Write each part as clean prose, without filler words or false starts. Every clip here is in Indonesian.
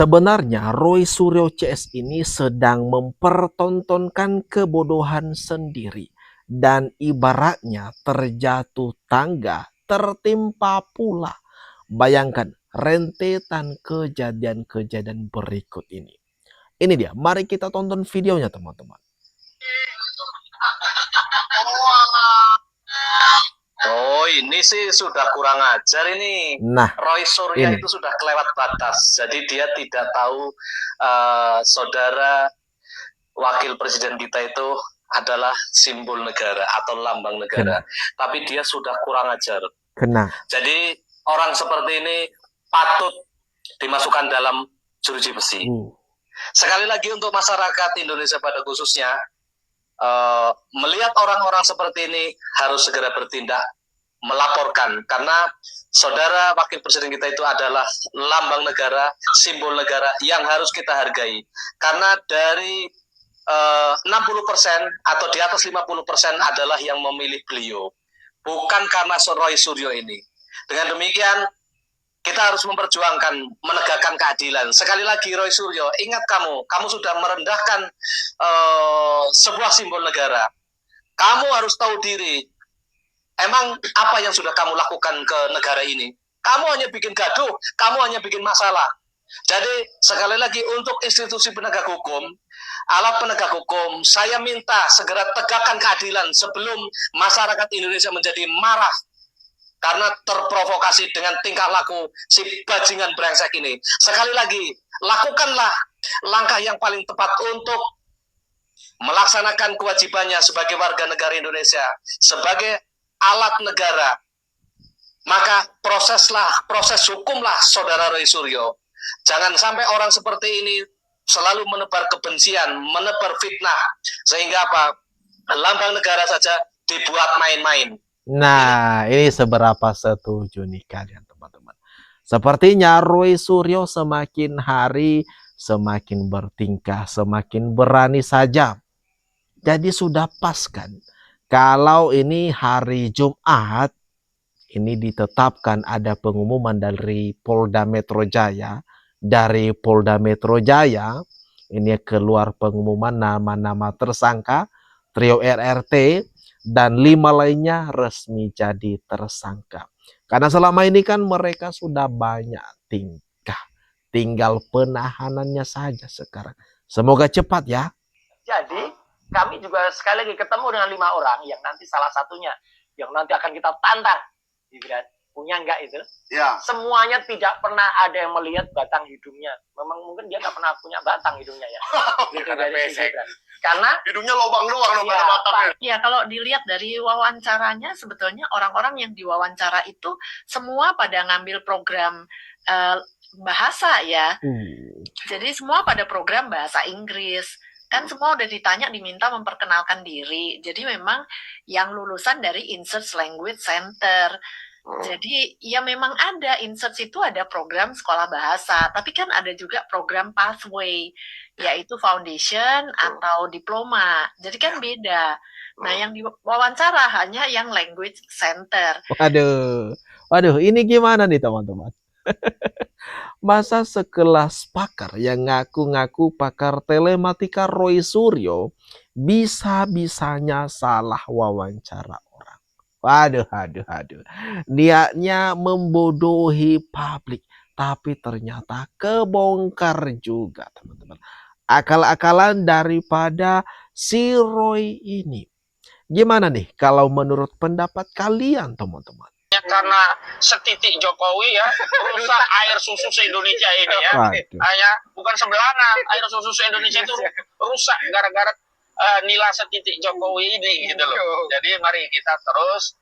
Sebenarnya Roy Suryo CS ini sedang mempertontonkan kebodohan sendiri. Dan ibaratnya terjatuh tangga, tertimpa pula. Bayangkan rentetan kejadian-kejadian berikut ini. Ini dia, mari kita tonton videonya teman-teman. Oh, ini sih sudah kurang ajar ini. Nah, Roy Suryo ini. itu sudah kelewat batas. Jadi dia tidak tahu saudara wakil presiden kita itu adalah simbol negara atau lambang negara. Tapi dia sudah kurang ajar. Jadi orang seperti ini patut dimasukkan dalam jeruji besi. Sekali lagi untuk masyarakat Indonesia pada khususnya, melihat orang-orang seperti ini harus segera bertindak, melaporkan, karena saudara wakil presiden kita itu adalah lambang negara, simbol negara yang harus kita hargai. Karena dari 60% atau di atas 50% adalah yang memilih beliau, bukan karena Roy Suryo ini. Dengan demikian kita harus memperjuangkan, menegakkan keadilan. Sekali lagi Roy Suryo, ingat kamu sudah merendahkan sebuah simbol negara. Kamu harus tahu diri. Emang apa yang sudah kamu lakukan ke negara ini? Kamu hanya bikin gaduh, kamu hanya bikin masalah. Jadi sekali lagi untuk institusi penegak hukum, alat penegak hukum, saya minta segera tegakkan keadilan sebelum masyarakat Indonesia menjadi marah karena terprovokasi dengan tingkah laku si bajingan brengsek ini. Sekali lagi, lakukanlah langkah yang paling tepat untuk melaksanakan kewajibannya sebagai warga negara Indonesia, sebagai alat negara. Maka proses hukumlah saudara Roy Suryo. Jangan sampai orang seperti ini selalu menebar kebencian, menebar fitnah, sehingga apa? Lambang negara saja dibuat main-main. Nah, ini seberapa setuju nih kalian teman-teman. Sepertinya Roy Suryo semakin hari semakin bertingkah, semakin berani saja. Jadi sudah pas kan, kalau ini hari Jumat, ini ditetapkan ada pengumuman dari Polda Metro Jaya. Dari Polda Metro Jaya, ini keluar pengumuman nama-nama tersangka, trio RRT, dan 5 lainnya resmi jadi tersangka. Karena selama ini kan mereka sudah banyak tingkah. Tinggal penahanannya saja sekarang. Semoga cepat ya. Jadi kami juga sekali lagi ketemu dengan 5 orang yang nanti salah satunya yang nanti akan kita tantang. Punya enggak itu? Ya. Semuanya tidak pernah ada yang melihat batang hidungnya. Memang mungkin dia nggak pernah punya batang hidungnya ya. Karena hidungnya lubang doang, ya, batangnya. Ya, kalau dilihat dari wawancaranya, sebetulnya orang-orang yang diwawancara itu semua pada ngambil program bahasa ya. Jadi semua pada program bahasa Inggris. Kan semua udah ditanya, diminta memperkenalkan diri. Jadi memang yang lulusan dari Insert Language Center. Jadi ya memang ada Insert itu ada program sekolah bahasa, tapi kan ada juga program pathway, yaitu foundation atau diploma. Jadi kan beda. Nah, yang diwawancara hanya yang language center. Waduh, ini gimana nih teman-teman? Masa sekelas pakar yang ngaku-ngaku pakar telematika Roy Suryo bisa-bisanya salah wawancara orang. Waduh. Niatnya membodohi publik, tapi ternyata kebongkar juga teman-teman. Akal-akalan daripada si Roy ini. Gimana nih kalau menurut pendapat kalian teman-teman? Karena setitik Jokowi ya, rusak air susu se-Indonesia ini ya. Hanya bukan sebelahan, air susu se-Indonesia itu rusak gara-gara nila setitik Jokowi ini gitu loh. Jadi mari kita terus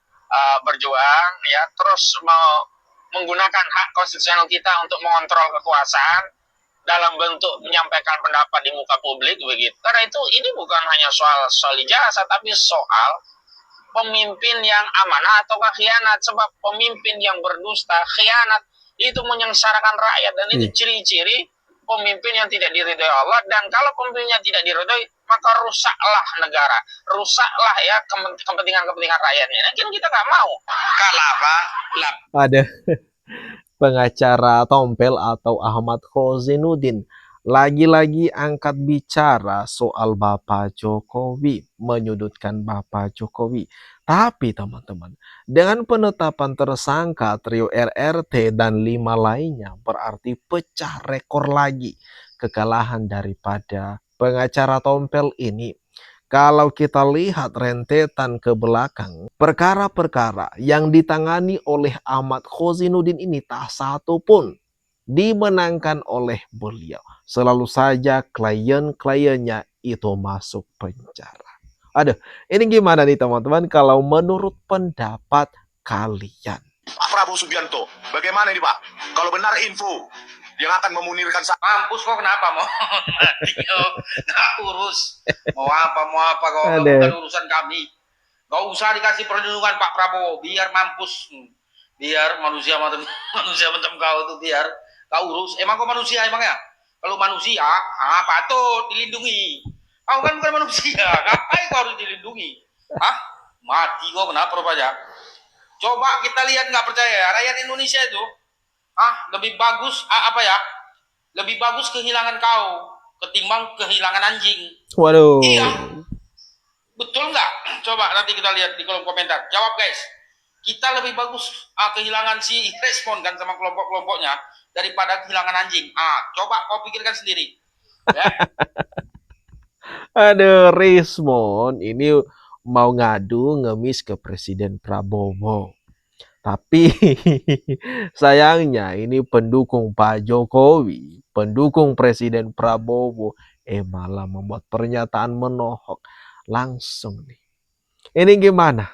berjuang ya, terus mau menggunakan hak konstitusional kita untuk mengontrol kekuasaan dalam bentuk menyampaikan pendapat di muka publik begitu. Karena itu ini bukan hanya soal ijazah, tapi soal pemimpin yang amanah ataukah khianat. Sebab pemimpin yang berdusta, khianat, itu menyengsarakan rakyat. Dan itu ciri-ciri pemimpin yang tidak diridhoi Allah. Dan kalau pemimpinnya tidak diridhoi, maka rusaklah negara, rusaklah ya kepentingan rakyatnya. Nah, kita nggak mau. Ada pengacara Tompel atau Ahmad Khozinuddin lagi-lagi angkat bicara soal Bapak Jokowi, menyudutkan Bapak Jokowi. Tapi teman-teman, dengan penetapan tersangka trio RRT dan 5 lainnya berarti pecah rekor lagi kekalahan daripada pengacara Tompel ini. Kalau kita lihat rentetan ke belakang, perkara-perkara yang ditangani oleh Ahmad Khozinuddin ini tak satu pun dimenangkan oleh beliau. Selalu saja klien-kliennya itu masuk penjara. Aduh, ini gimana nih teman-teman kalau menurut pendapat kalian? Pak Prabowo Subianto, bagaimana ini Pak? Kalau benar info yang akan memunirkan mampus kok kenapa mau nggak urus mau apa kok bukan urusan kami, nggak usah dikasih perlindungan Pak Prabowo, biar mampus, biar manusia macam kau tuh biar kau urus. Emang kau manusia emangnya? Kalau manusia patut dilindungi, kau kan bukan manusia, ngapain kau harus dilindungi? Mati kok kenapa rupanya? Coba kita lihat, nggak percaya rakyat Indonesia itu lebih bagus lebih bagus kehilangan kau ketimbang kehilangan anjing. Waduh. Iya, betul nggak? Coba nanti kita lihat di kolom komentar, jawab guys. Kita lebih bagus kehilangan si Respon kan sama kelompok-kelompoknya daripada kehilangan anjing. Coba kau pikirkan sendiri ya. Aduh, Rismon ini mau ngadu ngemis ke Presiden Prabowo. Tapi sayangnya ini pendukung Pak Jokowi, pendukung Presiden Prabowo, malah membuat pernyataan menohok langsung nih. Ini gimana?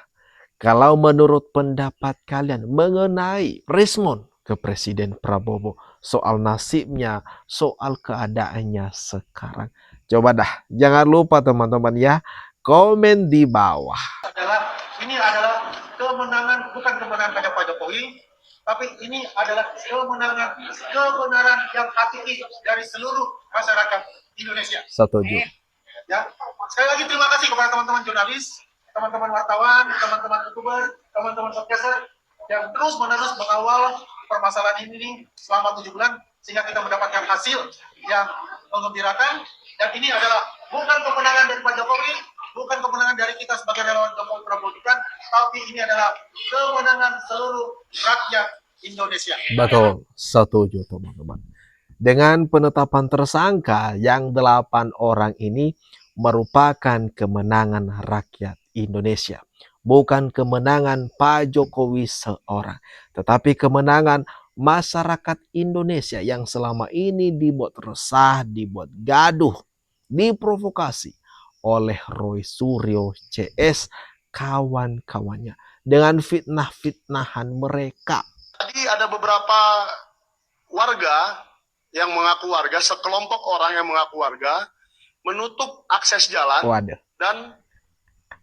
Kalau menurut pendapat kalian mengenai respon ke Presiden Prabowo soal nasibnya, soal keadaannya sekarang. Coba dah, jangan lupa teman-teman ya, komen di bawah. Ini adalah kemenangan, bukan kemenangan hanya Pak Jokowi, tapi ini adalah kemenangan kebenaran yang hakiki dari seluruh masyarakat Indonesia. Setuju. Ya, sekali lagi terima kasih kepada teman-teman jurnalis, teman-teman wartawan, teman-teman youtuber, teman-teman podcaster yang terus-menerus mengawal permasalahan ini selama 7 bulan sehingga kita mendapatkan hasil yang menggembirakan. Dan ini adalah bukan kemenangan dari Pak Jokowi, bukan kemenangan dari kita sebagai relawan Jokowi Prabowo Gibran, tapi ini adalah kemenangan seluruh rakyat Indonesia. Betul, setuju teman-teman. Dengan penetapan tersangka yang 8 orang ini merupakan kemenangan rakyat Indonesia. Bukan kemenangan Pak Jokowi seorang, tetapi kemenangan masyarakat Indonesia yang selama ini dibuat resah, dibuat gaduh, diprovokasi oleh Roy Suryo CS kawan-kawannya dengan fitnah-fitnahan mereka. Tadi ada beberapa warga yang mengaku warga, sekelompok orang yang mengaku warga, menutup akses jalan dan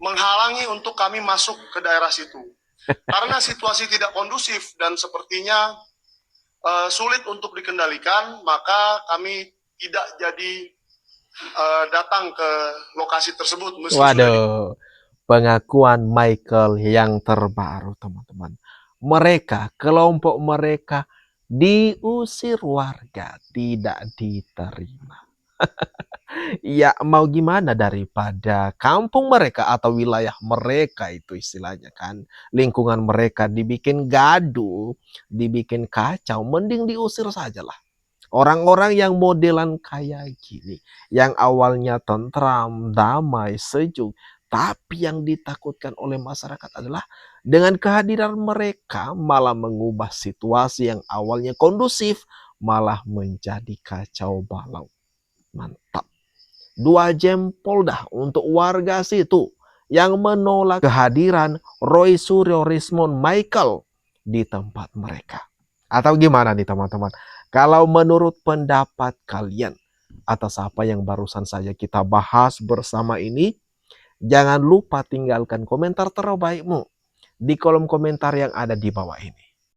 menghalangi untuk kami masuk ke daerah situ. Karena situasi tidak kondusif dan sepertinya sulit untuk dikendalikan, maka kami tidak jadi datang ke lokasi tersebut. Waduh, pengakuan Michael yang terbaru teman-teman. Mereka, kelompok mereka diusir warga, tidak diterima. Ya mau gimana daripada kampung mereka atau wilayah mereka itu istilahnya kan. Lingkungan mereka dibikin gaduh, dibikin kacau, mending diusir sajalah. Orang-orang yang modelan kayak gini, yang awalnya tentram, damai, sejuk, tapi yang ditakutkan oleh masyarakat adalah dengan kehadiran mereka malah mengubah situasi yang awalnya kondusif, malah menjadi kacau balau. Mantap. 2 jempol dah untuk warga situ yang menolak kehadiran Roy Suryo Rismon Michael di tempat mereka. Atau gimana nih teman-teman? Kalau menurut pendapat kalian atas apa yang barusan saja kita bahas bersama ini, jangan lupa tinggalkan komentar terbaikmu di kolom komentar yang ada di bawah ini.